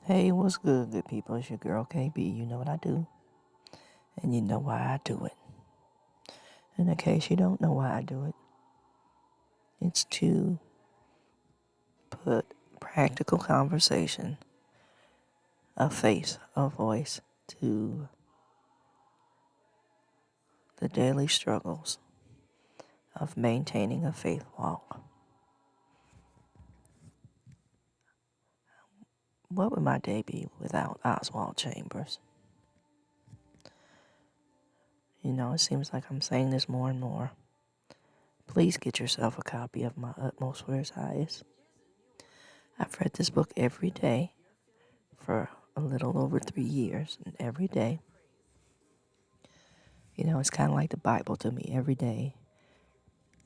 Hey, what's good people? It's your girl KB. You know what I do, and you know why I do it. And in case you don't know why I do it, it's to put practical conversation, a face, a voice to the daily struggles of maintaining a faith walk. What would my day be without Oswald Chambers? You know, it seems like I'm saying this more and more. Please get yourself a copy of My Utmost for His Highest. I've read this book every day for a little over 3 years, and every day, it's kind of like the Bible to me every day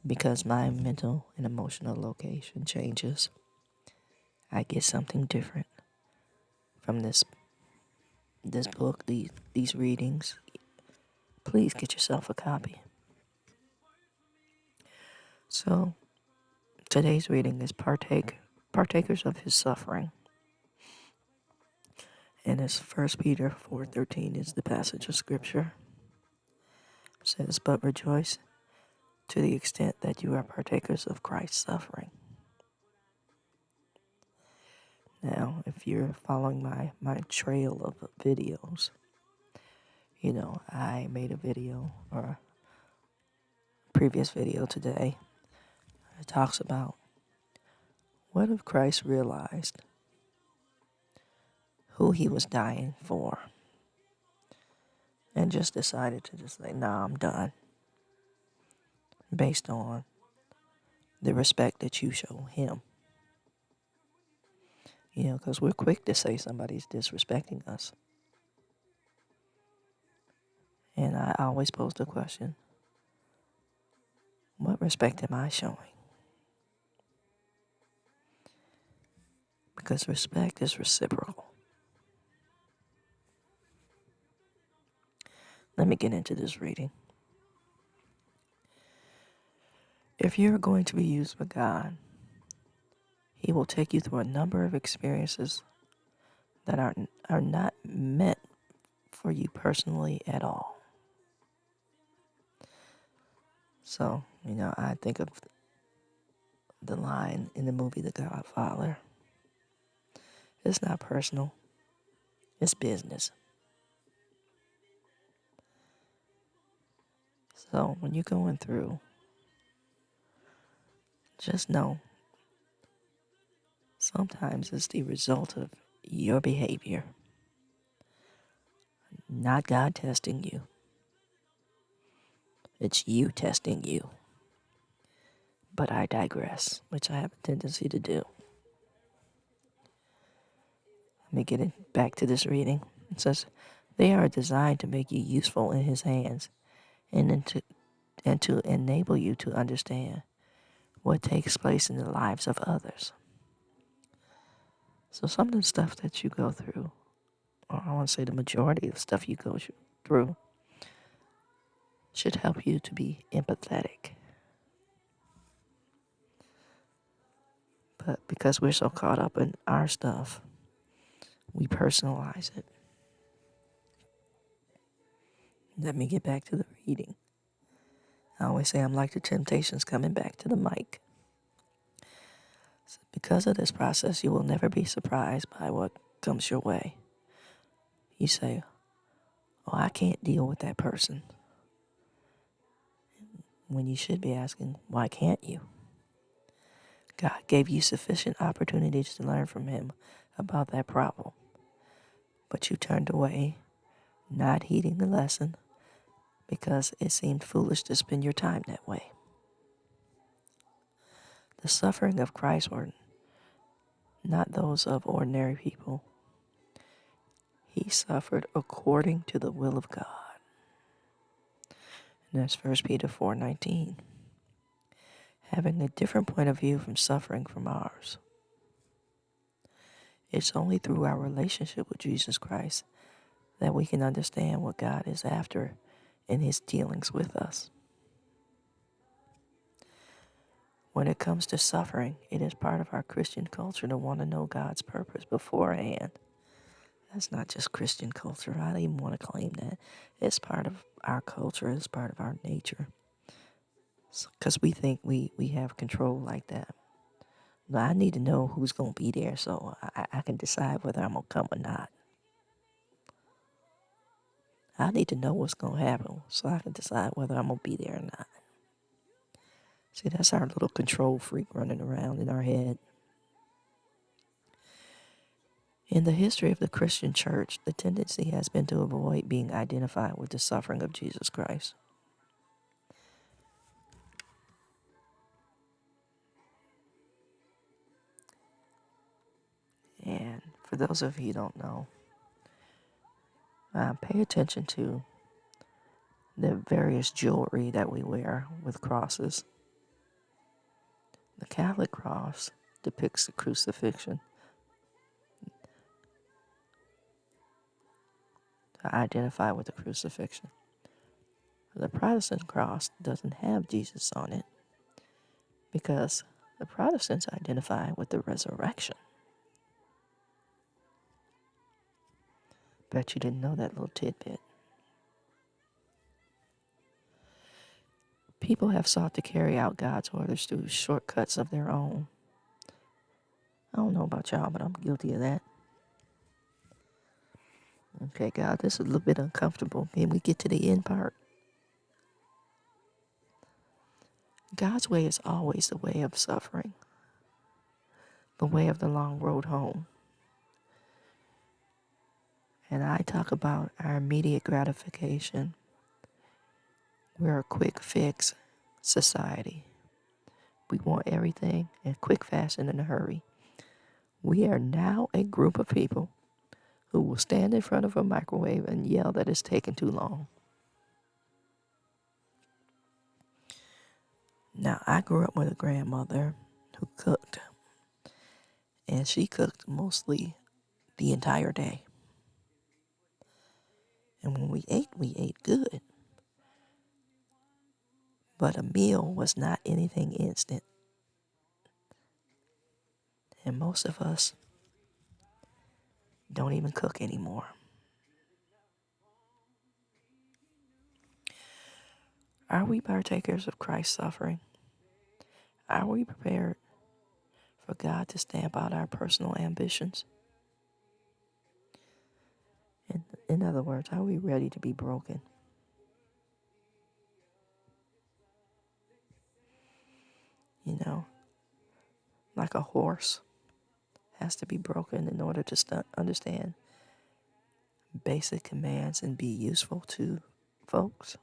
because my mental and emotional location changes. I get something different from this book, these readings. Please get yourself a copy. So, today's reading is Partakers of His Suffering. And it's 1 Peter 4:13 is the passage of Scripture. It says, "But rejoice to the extent that you are partakers of Christ's suffering." Now, if you're following my trail of videos, I made a video or a previous video today. It talks about what if Christ realized who he was dying for and just decided to just say, nah, I'm done, based on the respect that you show him. Because we're quick to say somebody's disrespecting us. And I always pose the question, what respect am I showing? Because respect is reciprocal. Let me get into this reading. If you're going to be used by God, He will take you through a number of experiences that are not meant for you personally at all. So, I think of the line in the movie The Godfather. It's not personal, it's business. So, when you're going through, just know sometimes it's the result of your behavior, not God testing you. It's you testing you. But I digress, which I have a tendency to do. Let me get back to this reading. It says, "They are designed to make you useful in His hands and to enable you to understand what takes place in the lives of others." So some of the stuff that you go through, or I want to say the majority of the stuff you go through, should help you to be empathetic. But because we're so caught up in our stuff, we personalize it. Let me get back to the reading. I always say I'm like the Temptations coming back to the mic. So because of this process, you will never be surprised by what comes your way. You say, "Oh, I can't deal with that person." When you should be asking, why can't you? God gave you sufficient opportunities to learn from Him about that problem. But you turned away, not heeding the lesson, because it seemed foolish to spend your time that way. The suffering of Christ were not those of ordinary people. He suffered according to the will of God. And that's 1 Peter 4:19. Having a different point of view from suffering from ours. It's only through our relationship with Jesus Christ that we can understand what God is after in His dealings with us. When it comes to suffering, it is part of our Christian culture to want to know God's purpose beforehand That's not just Christian culture. I don't even want to claim that. It's part of our culture. It's part of our nature. Because we think we have control like that. No, I need to know who's going to be there so I can decide whether I'm going to come or not. I need to know what's going to happen so I can decide whether I'm going to be there or not. See, that's our little control freak running around in our head. In the history of the Christian church, the tendency has been to avoid being identified with the suffering of Jesus Christ. And for those of you who don't know, pay attention to the various jewelry that we wear with crosses. The Catholic cross depicts the crucifixion. To identify with the crucifixion. The Protestant cross doesn't have Jesus on it because the Protestants identify with the resurrection. Bet you didn't know that little tidbit. People have sought to carry out God's orders through shortcuts of their own. I don't know about y'all, but I'm guilty of that. Okay, God, this is a little bit uncomfortable. Can we get to the end part? God's way is always the way of suffering, the way of the long road home. And I talk about our immediate gratification. We're a quick fix society. We want everything in quick, fast, and in a hurry. We are now a group of people who will stand in front of a microwave and yell that it's taking too long. Now, I grew up with a grandmother who cooked, and she cooked mostly the entire day. And when we ate good. But a meal was not anything instant. And most of us don't even cook anymore. Are we partakers of Christ's suffering? Are we prepared for God to stamp out our personal ambitions? In other words, are we ready to be broken? You know, like a horse has to be broken in order to understand basic commands and be useful to folks.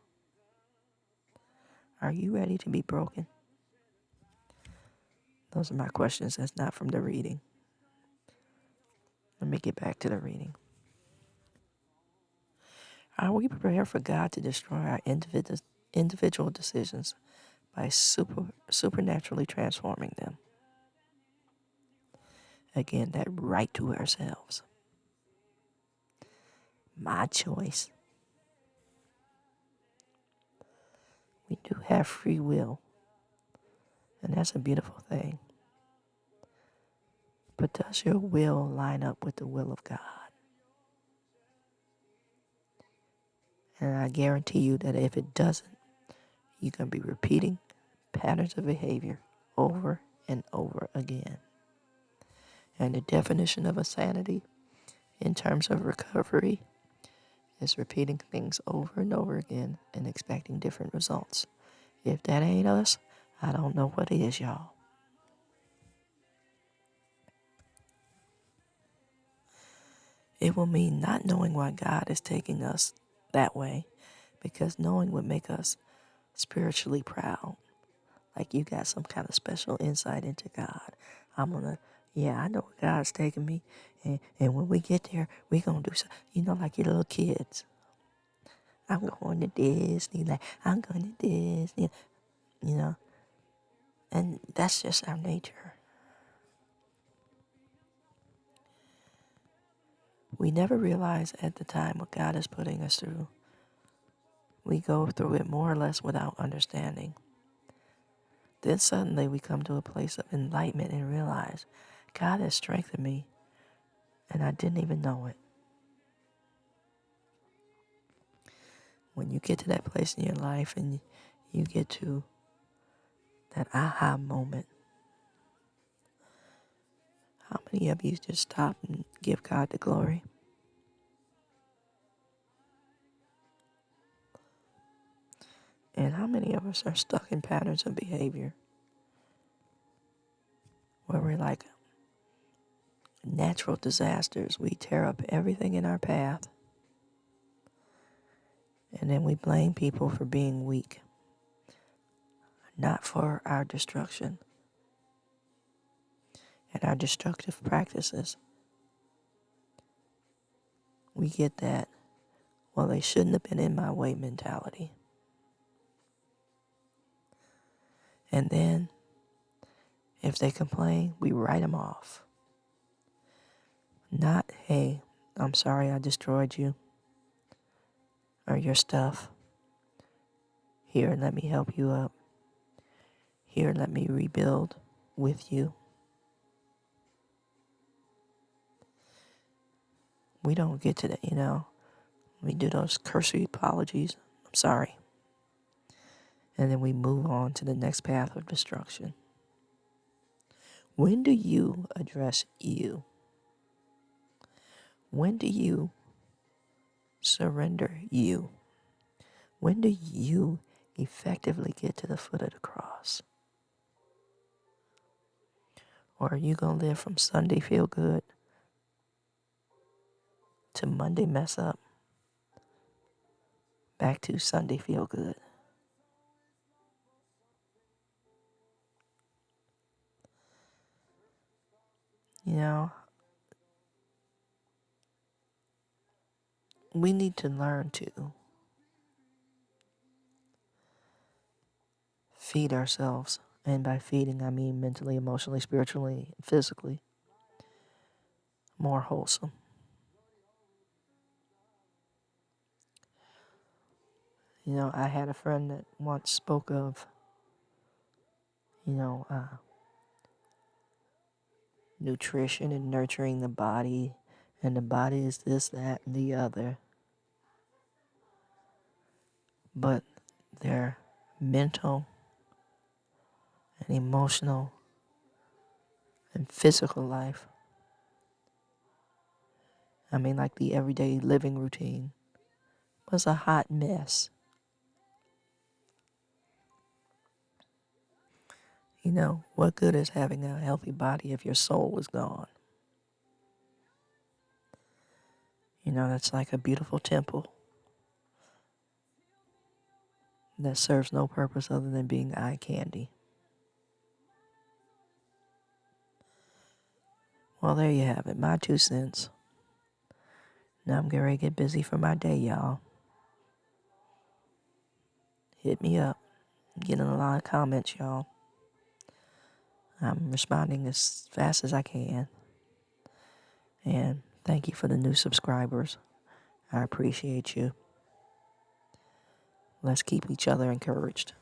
Are you ready to be broken? Those are my questions. That's not from the reading. Let me get back to the reading. Are we prepared for God to destroy our individual decisions by supernaturally transforming them? Again, that right to ourselves. My choice. We do have free will, and that's a beautiful thing. But does your will line up with the will of God? And I guarantee you that if it doesn't, you're going to be repeating patterns of behavior over and over again. And the definition of insanity in terms of recovery is repeating things over and over again and expecting different results. If that ain't us, I don't know what is, y'all. It will mean not knowing why God is taking us that way, because knowing would make us spiritually proud. Like you got some kind of special insight into God. I know where God's taking me. And when we get there, we going to do something. Like your little kids. I'm going to Disney. Like, I'm going to Disney. And that's just our nature. We never realize at the time what God is putting us through. We go through it more or less without understanding. Then suddenly we come to a place of enlightenment and realize God has strengthened me and I didn't even know it. when you get to that place in your life and you get to that aha moment, how many of you just stop and give God the glory? And how many of us are stuck in patterns of behavior where we're like natural disasters? We tear up everything in our path, and then we blame people for being weak, not for our destruction and our destructive practices. We get that, well, they shouldn't have been in my way mentality. And then if they complain, we write them off. Not, hey, I'm sorry I destroyed you or your stuff. Here, let me help you up. Here, let me rebuild with you. We don't get to that, We do those cursory apologies. I'm sorry. And then we move on to the next path of destruction. When do you address you? When do you surrender you? When do you effectively get to the foot of the cross? Or are you going to live from Sunday feel good to Monday mess up, back to Sunday feel good? We need to learn to feed ourselves. And by feeding, I mean mentally, emotionally, spiritually, physically, more wholesome. I had a friend that once spoke of, nutrition and nurturing the body, and the body is this, that, and the other. But their mental and emotional and physical life, like the everyday living routine, was a hot mess. What good is having a healthy body if your soul is gone? That's like a beautiful temple that serves no purpose other than being eye candy. Well, there you have it, my 2 cents. Now I'm getting ready to get busy for my day, y'all. Hit me up. I'm getting a lot of comments, y'all. I'm responding as fast as I can. And thank you for the new subscribers. I appreciate you. Let's keep each other encouraged.